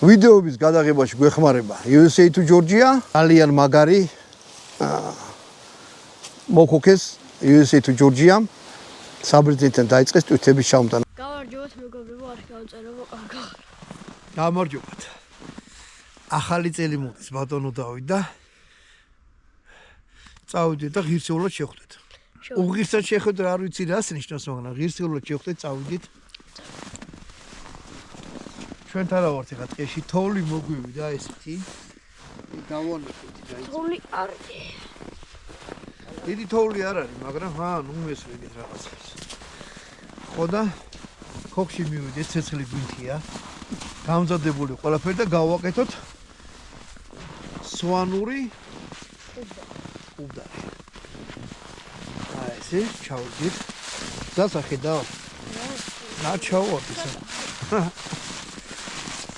ვიდეოების გადაღებაში გვეხმარება USA to Georgia, ძალიან მაგარი მოქოქეს USA to Georgia. საბრიძიდან დაიწყეს ტვიტების ჩამოტანა. გამარჯობათ მეგობრებო, არ გავწერებო კარგად. გამარჯობათ. ახალი წელი მოდის ბატონო დავით და წავიდეთ და ღირსეულად შევხვდეთ. უღირსად შევხვდეთ, არ ვიცი რას ნიშნავს, მაგრამ ღირსეულად შევხვდეთ, წავიდეთ. ჩვენ თან ვართ ეხლა ტყეში, თოვლი მოგვივიდა ესეთი. დავანებოთ და თოვლი არის. დიდი თოვლი არ არის, მაგრამ ნუ მესვეგეთ რაღაცას. ხო და ხოქში მივიდეთ, ცეცხლი გვინთია. გამზადებული ყველაფერი და გავაკეთოთ სვანური კუბდარი. აი ესე ჩავიდით. დასახე და ნაჩავოთ ისე.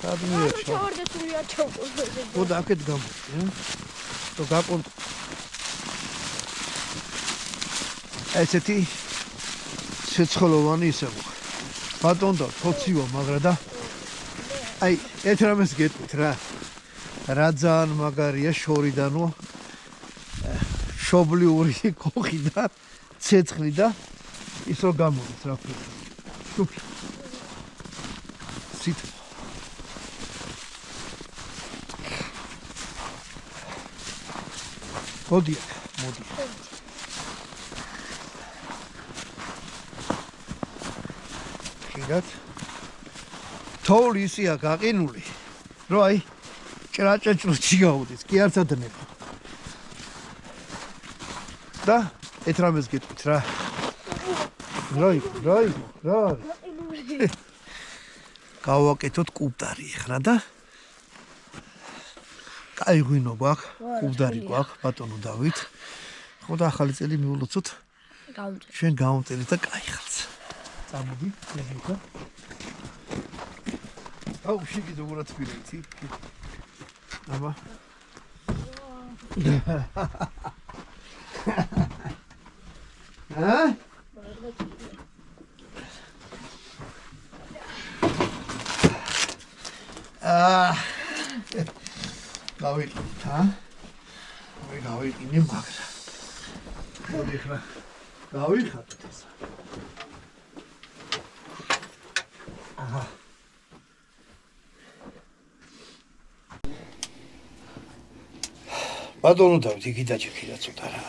სადმეა ჩავარდეთულია ჩავყურდეთ. ხო და აქეთ გამოვიდე. то გაკონტ ესეთი შეცხლოვანი ისე მოხდა. ბატონ და თოცივა მაგრა და აი ერთ რამეს გეტყვით რა. რა ძალიან მაგარია შორიდანო შობლიური კოხი და ცეცხლი და ის რო გამოდის რა ქვია. სიტ მოდი. ხიდათ თოვლი ისია გაყინული რომ აი ჭრაჭაჭრუჩი გაუდის კი არც ადნება და ერთ რამეს გეტყვით რა გავაკეთოთ კუბდარი ახლა და კაი ღვინო გვაქვს კუბდარი გვაქვს ბატონო დავით ხო და ახალი წელი მიულოცოთ ჩვენ გავამწელით და კაი ხალხს წამოდი ეხლა აუ შეგიძლია უბრალოდ პირეთი აბა გავიყიდით გავიყინე მაგრა მოდი ხლა გავიხატოთ ეს აჰა ბატონო დავით იქი დაჭიქირა ცოტა რა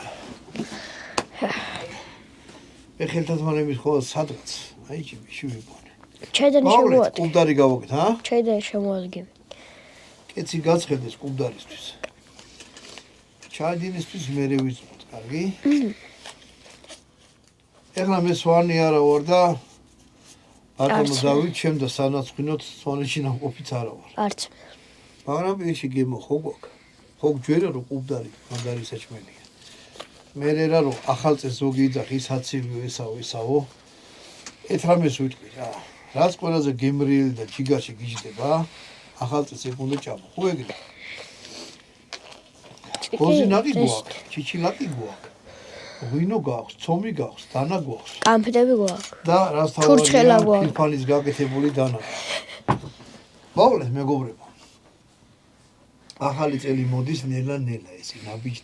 ეხელთათმანების ხო სადღაც აი ჭიმში ვიყონე ჩაიდანი შემოადგე კუბდარი გავაკეთე ჰა ჩაიდანი შემოადგე კეცი გაცხელდეს კუბდარისთვის ჩაიდინისთვის მერე ვიწვოთ კარგი ეხლა მე სვანი არა ვარ და ბატონო დავით ჩემ და სანაცვლოდ სვანეთში ნამყოფიც არა ვარ არც მაგრამ ისე გემო ხო გვაქვს ხო გვჯერა რომ კუბდარი მაგარი საჭმელია მერე რა რომ ახალ წელს ზოგი იძახი საცივი ესაო ერთ რამეს ვიტყვი რა რაც ყველაზე გემრიელი და ჯიგარში გიждდება ახალ წელს ეკუნდა ჭამო ხო ეგრე კოზინაკი გვაქვს ჩიჩილაკი გვაქვს ღვინო გაქვს ცომი გაქვს დანა გვაქვს კამფეტები გვაქვს და რაც ჩურჩხელა გვაქვს ფიფანის გაკეთებული დანა მოვლეს მეგობრებო ახალი წელი მოდის ნელა ესე ნაბიჯ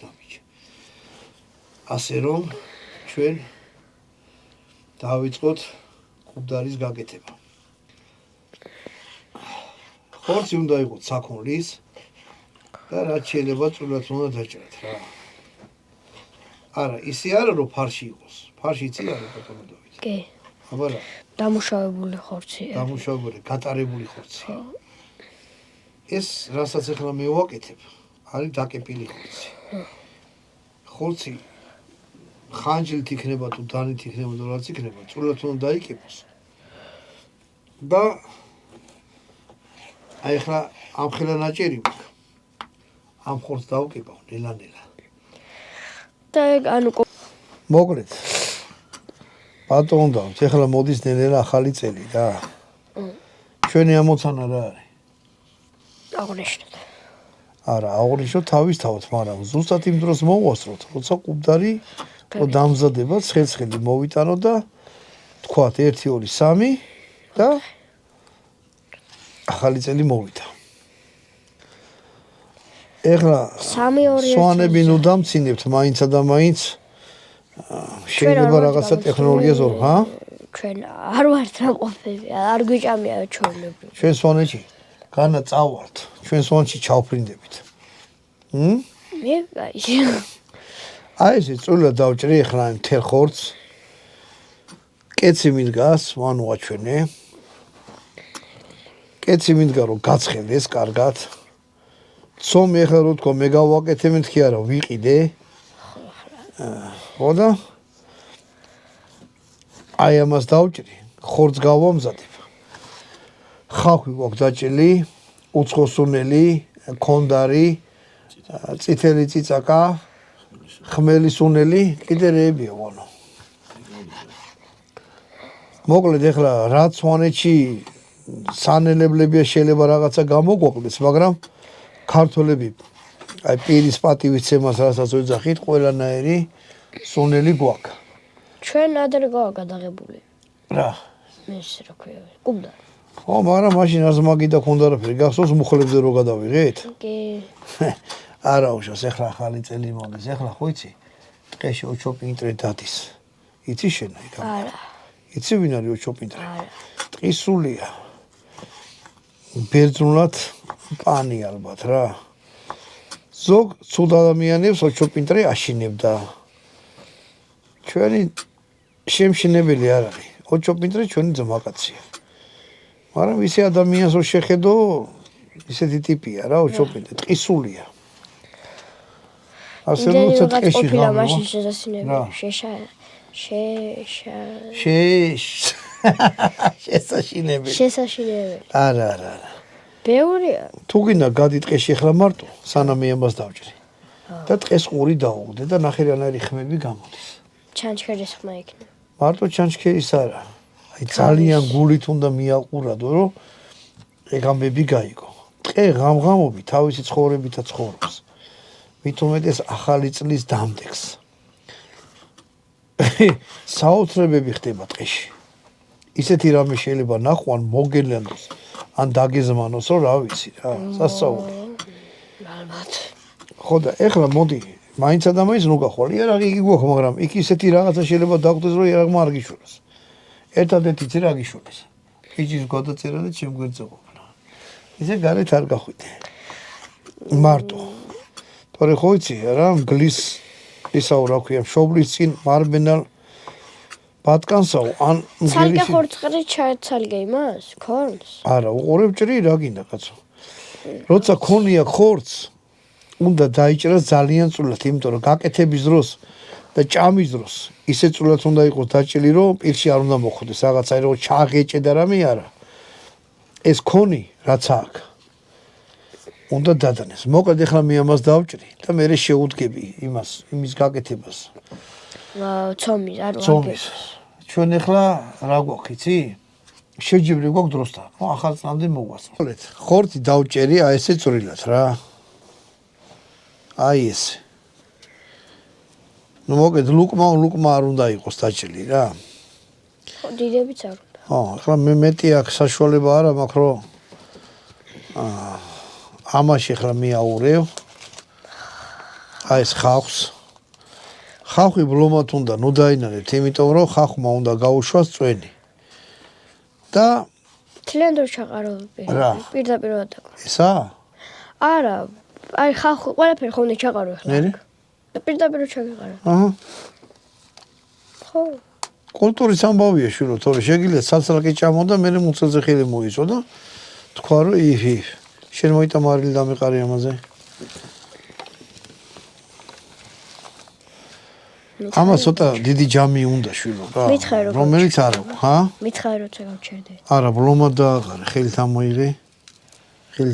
ასე რომ ჩვენ დავიწყოთ კუბდარის გაკეთება ხორცი უნდა იყოს საქონლის და რაც შეიძლება წვრილად უნდა დაჭრათ რა არა ისე არა რომ ფარში იყოს ფარში იცი არა ბატონო დავით კი აბა რა დამუშავებული ხორცია დამუშავებული გატარებული ხორცია ეს რასაც ახლა მე ვაკეთებ არის დაკეპილი ხორცი ხანჯლით იქნება თუ დანით იქნება თუ რაც იქნება წვრილად უნდა დაიკებოს და აი ახლა ამ ხელა ნაჭერი მაქვს ამ ხორცს დავკებავ ნელა და ანუ მოკლედ ბატონო დავით ახლა მოდის ნელა ახალი წელი და ჩვენი ამოცანა რა არის აღნიშნოთ არა აღნიშნოთ თავისთავად მაგრამ ზუსტად იმ დროს მოვასწროთ როცა კუბდარი დამზადება ცხელცხელი მოვიტანო და თქვათ 1 2 3 და ახალი წელი მოვიდა ეხლა 3-2 სვანები ნუ დამცინებთ მაინცა და მაინც შეიძლება რაღაცა ტექნოლოგიას ორ, ჰა? ჩვენ არ ვართ ნაყოფები, არ გვიჭამია ჩვენები. ჩვენ სვანეთში განა წავალთ. ჩვენ სვანეთში ჩავფრინდებით. მე კაი. აი ესე წულა დავჭრი ეხლა იმ თელ ხორცს. კეცი მიდგას, ვანუ აჩვენე. კეცი მიდგა რომ გაცხელდეს კარგად. ცომი ეხლა რო თქო მე გავაკეთე მეთქი არა ვიყიდე. ხო და აი ამას დავჭრი, ხორცს გავამზადებ. ხახვი გვაქვს დაჭრილი, უცხოსუნელი, ქონდარი, წითელი წიწაკა, ხმელის უნელი, კიდე რეებია ვანო. მოკლედ ეხლა რაც სვანეთში სანელებლებია შეიძლება რაღაცა გამოგვაკლდეს, მაგრამ ქართველები აი პირის პატივისცემას რასაც ვეძახით, ყველანაირი სუნელი გვაქვს. ჩვენ ადრე გადაღებული. რა? მე ისე რა ქვია, კუბდა. ხო, მაგრამ მაშინ აზმაგი და ქონდა რაფერი, გახსოვს მუხლებზე რო გადავიღეთ? კი. არა უშავს, ეხლა ახალი წელი მოდის, ეხლა ხო იცი? ტყეში ოჩოპინტრე დადის. იცი შენ აი გა? არა. იცი ვინ არის ოჩოპინტრე? არა. ტყისულია. ბერძნულად პანი ალბათ რა. ზოგ ცუდ ადამიანებს ოჩოპინტრე აშინებდა. ჩვენი შემშინებელი არ არის. ოჩოპინტრე ჩვენი ძმაკაცია. მაგრამ ისე ადამიანს რო შეხედო, ისეთი ტიპია რა, ოჩოპინტრე, ტყისულია. ასე რომ ცოტა ტყეში ყოფილა ღამე. მაშინ შესასინებელი. შესაშინებელი. შესაშინებელი. არა. ბევრია. თუ გინდა გადი ტყეში ახლა მარტო, სანამ მე ამას დავჭრი. და ტყეს ყური დაუღდე და ნახირანაირი ხმები გამოდის. ჩანჩქერის ხმა იქნება. მარტო ჩანჩქერის არა. აი ძალიან გულით უნდა მიაყურადო, რომ ეგამები გაიგო. ტყე ღამღამობი თავისი ცხოვრებითა ცხოვრობს. მით უმეტეს ახალი წლის დამდეგს. საოცრებები ხდება ტყეში. ისეთი რამე შეიძლება ნახვან მოგელენოს, ან დაგეზმანოს, რომ რა ვიცი რა, სასწაული. ალბათ. ხო და ეხლა მოდი, მაინცა და მაინც ნუ გახვალ. იარაღი იგი გვაქვს, მაგრამ იქ ისეთი რაღაცა შეიძლება დაგვდეს, რომ იარაღმა არ გიშუროს. ერთადერთი იცი რა გიშუროს. ფიჭის გადაწერა და ჩემ გვერდზე ყოფნა. ისე გარეთ არ გახვიდე. მარტო. თორე ხო იცი რა, მგლის ისაო რა ქვია, მშობლის წინ მარბენალ ბატკანსაო, ან ცალკე ხორცყრი ჩაეცალგე იმას, ქონს? არა, უყურებ ჭრი რა გინდა კაცო. როცა ქონია ხორცს, უნდა დაიჭრას ძალიან წვრილად, იმიტომ რომ გაკეთების დროს და ჭამის დროს ისე წვრილად უნდა იყოს დაჭრილი, რომ პირში არ უნდა მოხვდეს რაღაცა, რომ ჩაღეჭე და რამე არა. ეს ქონი რაც აქვს უნდა დადანეს. მოკლედ ახლა მე ამას დავჭრი და მე შეუდგები იმის გაკეთებას. ცომის, არ ცომის. ჩვენ ახლა რა გვაქვს, იცი? შეჯიბრი გვაქვს დროსთან. ხო, ახალ წლამდე მოგვასწავლეთ. ხორცი დავჭერი აი ესე წვრილად რა. აი ესე. ნუ მოგეთ ლუკმა არ უნდა იყოს დაჭრილი რა. ხო, დიდებიც არ უნდა. ხო, ახლა მე მეტი აქ საშუალება არა მაქვს, რომ ამაში ახლა მეაურევ. აი ეს ხავხს. ხავხი ბლომად უნდა ნუ დაინარეთ, იმიტომ რომ ხავხმა უნდა გაუშვას წვენი. და თლიან დრო ჩაყარო პირდაპირ ვატაკო. ესა? არა, აი ხავხი ყველაფერი ხომ უნდა ჩაყარო ახლა. ნერი? და პირდაპირ ჩაგეყარო. აჰა. ხო. კულტურის ამბავია შვილო, თორე შეგიძლიათ საცალკე ჭამო და მე მუცელზე ხელი მოიწო და თქვა რომ შენ მოიტამარილი დამიყარი ამაზე. ამას ცოტა დიდი ჯამი უნდა შვილო რა. რომელიც არ აქვს, ჰა? მითხარი როცა გავჩერდეთ. არა, ბლომად დააყარე, ხელით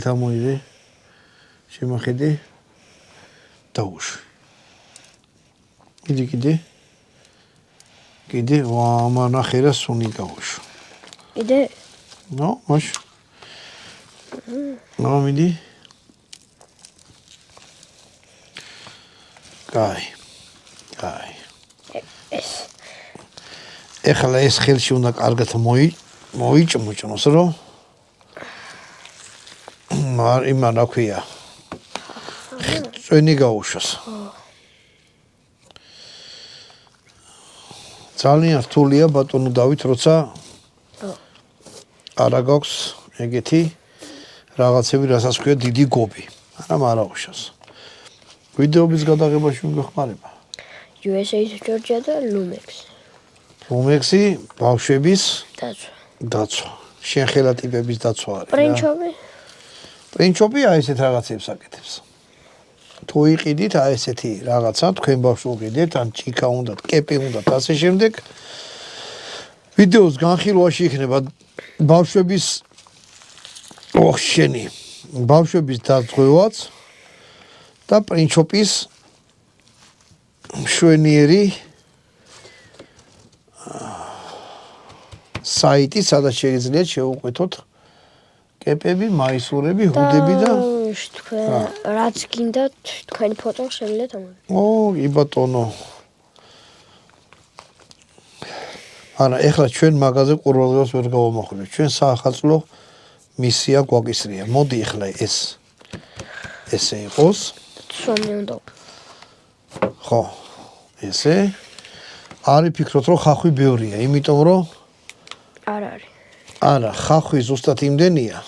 ამოიღე. შემახედე. დაუშვი. კიდე, ვა, ნახე რა სუნი გაუშვი. კიდე? ნო, მოშ. ნო, მიდი. კაი. ეხლა ეს ხელში უნდა კარგად მოიჭმოჭნოს, რომ იმან რა ქვია, წვენი გაუშვას. ძალიან რთულია ბატონო დავით, როცა არა გაქვს ეგეთი რაღაცები, რასაც ქვია დიდი გობი. არა მარაუშავს. ვიდეოების გადაღებაში მიგეხმარება. USA-ის ჯორჯია და ლუმექსი. ლუმექსი ბავშვების დაცვა. შენ ხელა ტიპების დაცვა არის. პრინჩობი? პრინჩობი აი ესეთ რაღაცებს აკეთებს. თუ იყიდით აი ესეთი რაღაცა, თქვენ ბავშვს უყიდეთ, ან ჭიქა უნდათ, კეპი უნდათ, ასე შემდეგ. ვიდეოს განხილვაში იქნება ბავშვების ოხშენი, ბავშვების დაწვევაც და პრინჩოპის მშვენიერი საიტი, სადაც შეგიძლიათ შეუყვეთოთ კეპები, მაისურები, ჰუდები და თქვენ რაც გინდათ თქვენი ფოტო შეგიძლიათ ამოვიდეთ. კი ბატონო. არა, ეხლა ჩვენ მაგაზე ყურადღებას ვერ გავამახვილებთ. ჩვენ საახალწლო მისია გვაკისრია. მოდი ეხლა ესე იყოს. სომი უნდა. ხო. ესე არის ფიქრობთ რომ ხახვი ბევრია, იმიტომ რომ არ არის. არა, ხახვი ზუსტად იმდენია.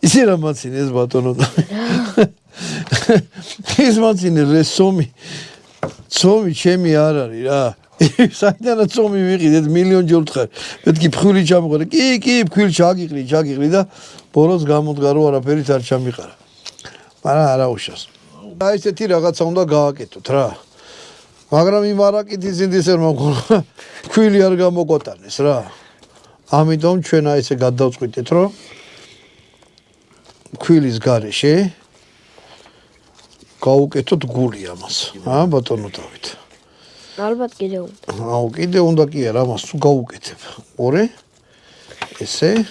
ისე რა მაცინეს ბატონო და ის მაცინეს სომი ჩემი არ არის რა. საერთოდ სომი ვიყიდეთ მილიონჯერ ვთხარ. მეთქი ფხული ჩამიყარა. კი, ფხული ჩაგიყრი და ბოლოს გამოდგა რომ არაფერით არ ჩამიყარა. მაგრამ არა უშავს. აი ესეთი რაღაცა უნდა გააკეთოთ რა. მაგრამ იმ არაკითის ინდისერმა ფხული არ გამოგვატანეს რა. ამიტომ ჩვენ აი ესე გადავწყვიტეთ რომ ფხულის გარეშე გავუკეთოთ გული ამას. ბატონო დავით. ალბათ კიდე უნდა. კიდე უნდა კი არა, ამას თუ გავუკეთებ. ორე ესე.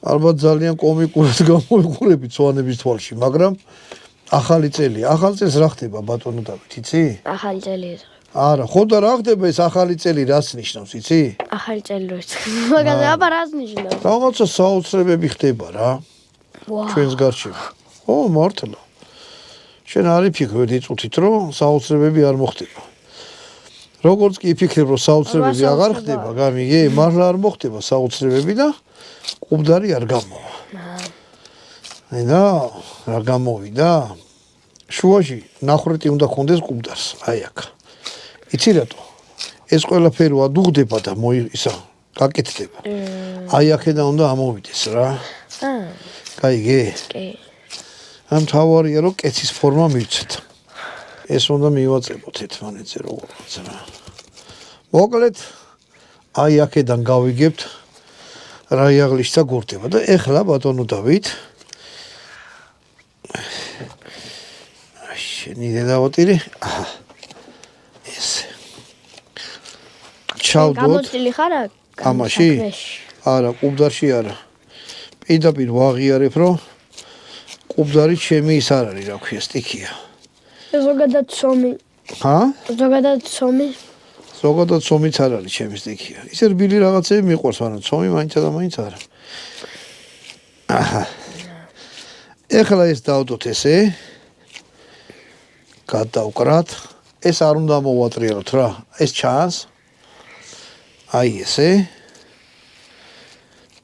ალბათ ძალიან კომიკურად გამოვიყურებით სვანების თვალში, მაგრამ ახალი წელი რა ხდება ბატონო დავით, იცი? ახალი წელი ეს. არა, ხო და რა ხდება ეს ახალი წელი რას ნიშნავს, იცი? ახალი წელი როიც. მაგაზე აბა რას ნიშნავს? რაღაცა საოცრებები ხდება რა. ჩვენს გარშემო. მართლა. შენ არ იფიქრებ იწუთით რომ საოცრებები არ მოხდება. როგორც კი იფიქრებ რომ საოცრებები აღარ ხდება, გამიგე, მართლა არ მოხდება საოცრებები და ყუბდარი არ გამოვა. და რა გამოვიდა? შუაში ნახრეტი უნდა ქონდეს ყუბდარს, აი აქ. იცი რატო? ეს ყველაფერი ადუღდება და გაკეთდება. აი აქედან უნდა ამოვიდეს რა. გაიგე? კი. ამ თავარია რომ კეცის ფორმა მივცეთ. ეს უნდა მივაწებოთ ერთმანეთზე როგორც რა. მოკლედ აი აქედან გავიგებთ რა იაღლიშთა გურდება და ეხლა ბატონო დავით შენი დედავოტირი ესე ჩავდოთ გამოწილი ხარ ამაში? არა, ყუბდარში არა. პირდაპირ ვაღიარებ რომ ყუბდარი ჩემი ის არ არის, რა ქვია, სტიქია. ზოგადად სომი. ზოგადად სომიც არ არის ჩემი სტიქია. ისე რბილი რაღაცები მიყვარს, მაგრამ სომი მაინცა და მაინც არა. ეხლა ეს დავდოთ ესე. გადავკრათ. ეს არ უნდა მოვატრიალოთ რა. ეს ჩანს. აი ესე.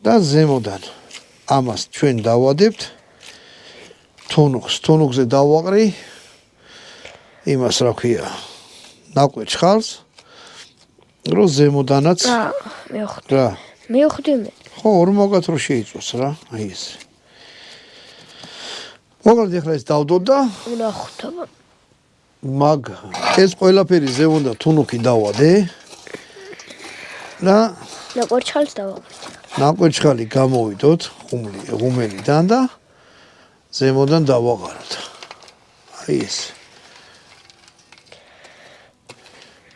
და ზემოდან ამას ჩვენ დავადებთ. თუნუქზე დავაყრი. იმას რა ქვია? ნაკვეთ ხალს. რო ზემოდანაც მეუხვდი მე. ხო, ორმაგად რო შეიწოს რა, აი ეს. მოკლედ ეხლა ეს დავდოთ და ვნახოთ. ეს ყველაფერი ზემოდან თუნუქი დავადე. და ნაკვერჩხალს დავაყრით. ნაკვერჩხალი გამოვიდოთ ღუმელიდან და ზემოდან დავაყაროთ. აი ეს.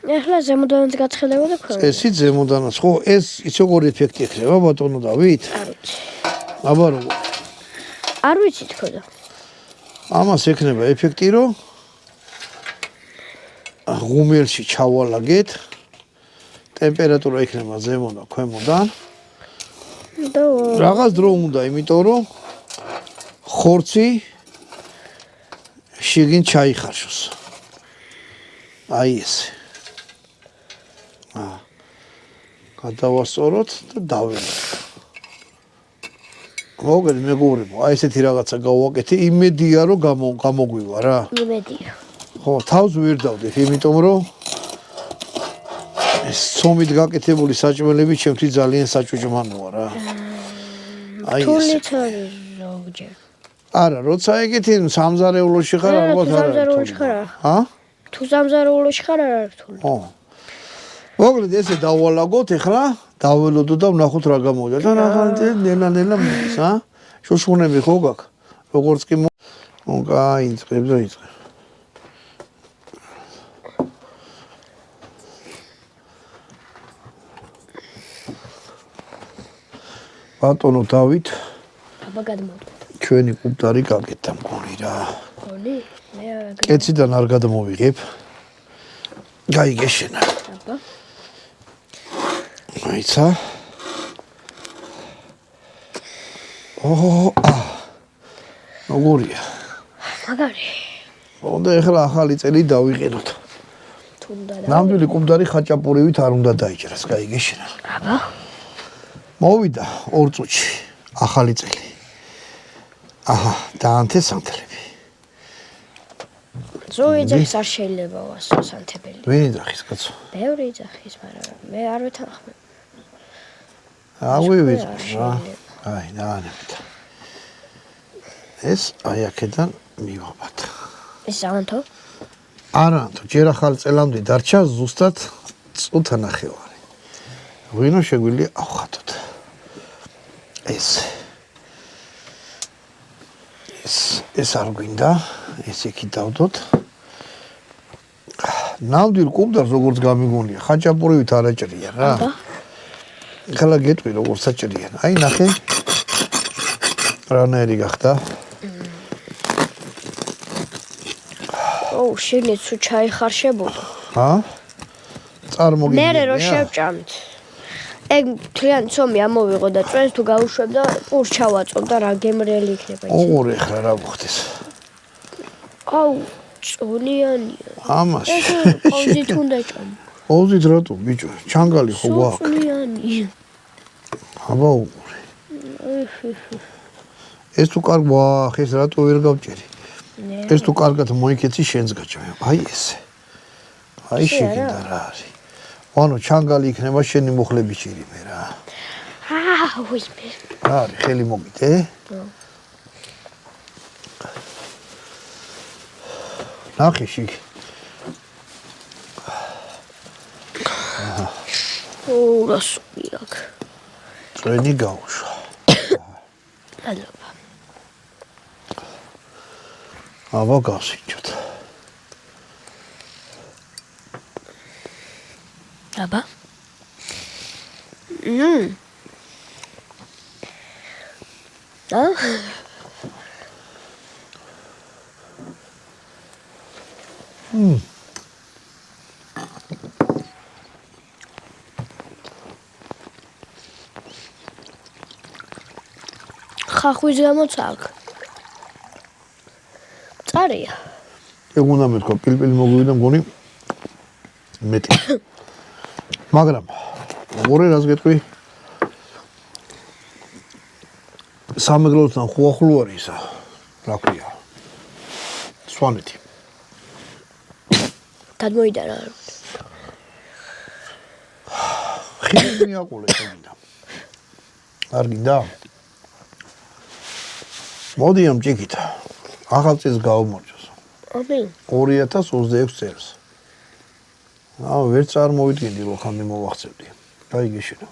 ეხლა ზემოდანაც გაცხედება და ქვევით. წესით ზემოდანაც, ხო, ეს იცი როგორი ეფექტი ექნება ბატონო დავით? არ ვიცი. აბა როგორ? არ ვიცი თქო და. ამას ექნება ეფექტი, რომ ღუმელში ჩავალაგეთ ტემპერატურა იქნება ზემო და ქვემოდან. და Რაღაც დრო უნდა, იმიტომ რომ ხორცი შიგნით ჩაიხარშოს. აი ესე. გადავასწოროთ და დავეროთ. მოგეთ მეგობრებო, აი ესეთი რაღაცა გავაკეთე, იმედია რომ გამოგვივა რა. იმედია. ხო, თავს ვერ დავდეთ, იმიტომ რომ ეს ცომით გაკეთებული საჭმელები ჩემთვის ძალიან საჭუჭმანოა რა. აი ეს. თულით არის ზოგჯერ. არა, როცა ეგეთი სამზარეულოში ხარ, ალბათ არ არის. სამზარეულოში ხარ? ჰა? თუ სამზარეულოში ხარ არ არის თული. ხო. მოკლედ ესე დავალაგოთ ეხლა, დაველოდო და ვნახოთ რა გამოვიდა. და რაღაცა ნელა მოდის, ჰა? შუშუნები ხო გაქვს? როგორც კი კაი, იწყებ და იწყებ. ბატონო დავით, აბა გადმოვიდა. ჩვენი კუბტარი გაკეთდა მგონი რა. გონი? მე კეციდან არ გადმოვიღებ. გაიგეშენა. აბა. აიცა. როგორია? მაგარი. უნდა ეხლა ახალი წელი დავიყენოთ. თუნდა და. ნამდვილი კუბტარი ხაჭაპურივით არ უნდა დაიჭრას, გაიგეშენა. აბა. მოვიდა 2 წუთში ახალი წელი. აჰა, დაანთე სანთლები. ზოიძახის არ შეიძლება ვასწროს ანთებელი. ვინ იძახის კაცო? ბევრი იძახის, მაგრამ მე არ ვეთანხმებ. აღვივიძახ რა. აი, დაანებთ. ეს აი აქედან მივაბათ. ეს ანთო? არა, თუ ჯერ ახალი წელამდე დარჩა ზუსტად წუთა ნახევარი. ღვინო შეგვიძლია ავხატოთ. ეს არ გვინდა, ეს იქით დავდოთ. ნამდვილ კუბტარს როგორც გამიგონია, ხაჭაპურივით არ აჭრიან რა. აბა. ხლა გეტყვი როგორც აჭრიან. აი ნახე. რანაირი გახდა? შიგნით თუ ჩაიხარშებოდა. ჰა? წარმოგიდგენია? მე რო შევჭამთ. ეგ თლიანი ცომი ამოვიღო და წვენს თუ გავუშვებ და პურს ჩავაწობ და რა გემრიელი იქნება ის. ოღონდ ეხლა რა მოხდეს? აუ, წონიანია. ამას. ეს პოზით უნდა ჭამ. პოზით რატო ბიჭო? ჩანგალი ხო გვაქვს? წონიანი. აბა უყურე. ეს თუ კარგ ვახ, ეს რატო ვერ გავჭერი? ეს თუ კარგად მოიქეცი შენს გაჭამე. აი ესე. აი შეგინდა რა არის. ანუ ჩანგალი იქნება შენი მუხლები ჭირიმე რა. უიმე. რა არის ხელი მოგიდე? ნახე შიგ. რასული აქ. წვენი გაუშვა. ალობა. აბა გავსიჭოთ. აბა. ხახვის გამოც აქ. წარია. ეგ უნდა მეთქვა, პილპილი მოგვივიდა მგონი მეტი. მაგრამ ორი რას გეტყვი? სამეგრელოსთან ხუახლუ არის ისა. რა ქვია? სვანეთი. გადმოიდა რა. ხილი მიაყოლე შეგინდა. არ გინდა? მოდი ამ ჭიქით. ახალ წელს გავუმორჩოს. ამინ. 2026 წელს. ვერ წარმოვიდგენდი რომ ხანე მოვახცევდი. გაიგეშენა.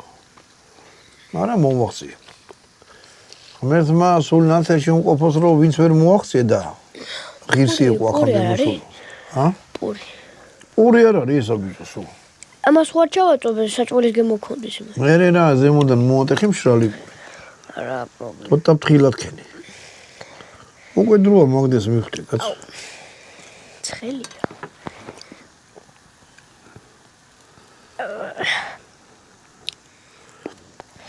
მაგრამ მოვახცე. ღმერთმა სულ ნაცარში უმყოფოს რომ ვინც ვერ მოახცე და ღირსი იყო ახალ მოსულს. ჰა? პური. პური არ არის ესა ბიჭო სულ. ამას ვარ ჩავაწობ საჭმელის გემოქონდეს იმას. მე რა ზემოდან მოატეხი მშრალი პური. რა პრობლემა. პოტა ფრთხილად ქენი. უკვე დროა მაგდეს მივხვდი კაცო. ცხელია.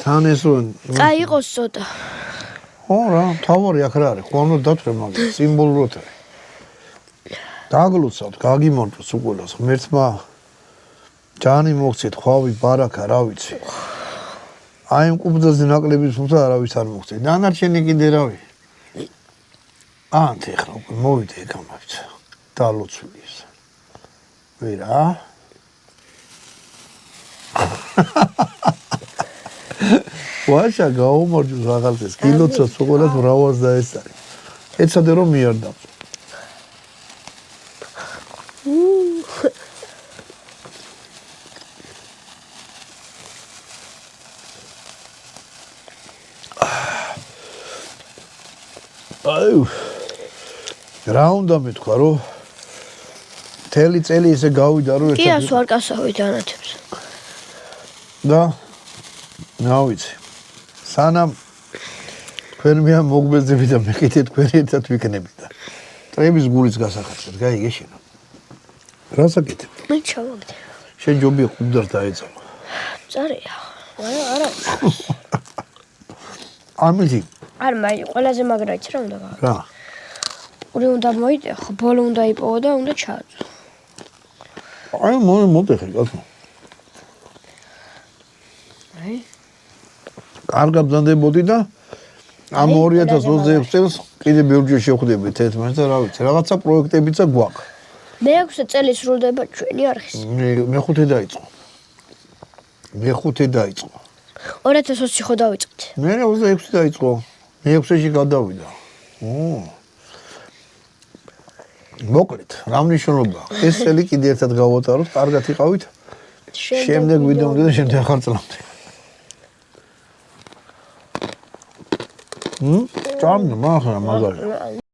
თან ეს რომ კაი იყოს ცოტა. ხო რა, თავარი აქ რა არის? ხო უნდა დათვრე მაგას სიმბოლურად. დაგლოცავთ, გაგიმონტოს უყოლას ღმერთმა ჯანი მოგცეთ, ხვავი, ბარაკა, რა ვიცი. აი იმ კუბძაზე ნაკლების ფუთა არავის არ მოგცეთ. დანარჩენი კიდე რავი. ანთი ხა უკვე მოვიდე ეკამავთ. დალოცული ეს. ვერა. ვაშა გაუმორჯოს ახალწეს კილოცას უყოლას მრავალს და ეს არის. ეცადე რომ მიარდავს. აუ რა უნდა მეთქვა რომ მთელი წელი ესე გავიდა რომ კი ასო არ კასავით ანათებს. და რა ვიცი სანამ თქვენ მე მოგბეძები და მე კიდე თქვენ ერთად ვიქნები და ტრების გულის გასახადად გაიგე შენო რა საკეთებ მე ჩავაგდე. შენ ჯობია ყუბდას დაეწავა წარია. არა. ამიჯი არ მაი ყველაზე მაგრა ის რა უნდა გააკეთო. რა ორი უნდა მოიდე, ხო ბოლო უნდა იპოვო და უნდა ჩააწვო. აი მოდეხე კაცო აი კარგად ბრძანდებოდი და ამ 2026 წელს კიდე ბევრჯერ შევხვდებით ერთმანეთს და რა ვიცი რაღაცა პროექტებიცა გვაქვს. მე-6 წელი სრულდება ჩვენი არხის. მე-5 დაიწყო. მე-5 დაიწყო. 2020 ხო დავიწყეთ. მე 26 დაიწყო. მე-6-ში გადავიდა. მოკლედ, რა მნიშვნელობა? ეს წელი კიდე ერთად გავატაროთ, კარგად იყავით. შემდეგ ვიდეომდე და შემდეგ ახალ წლამდე. ჭამდა, მაგრამ მაგალითად.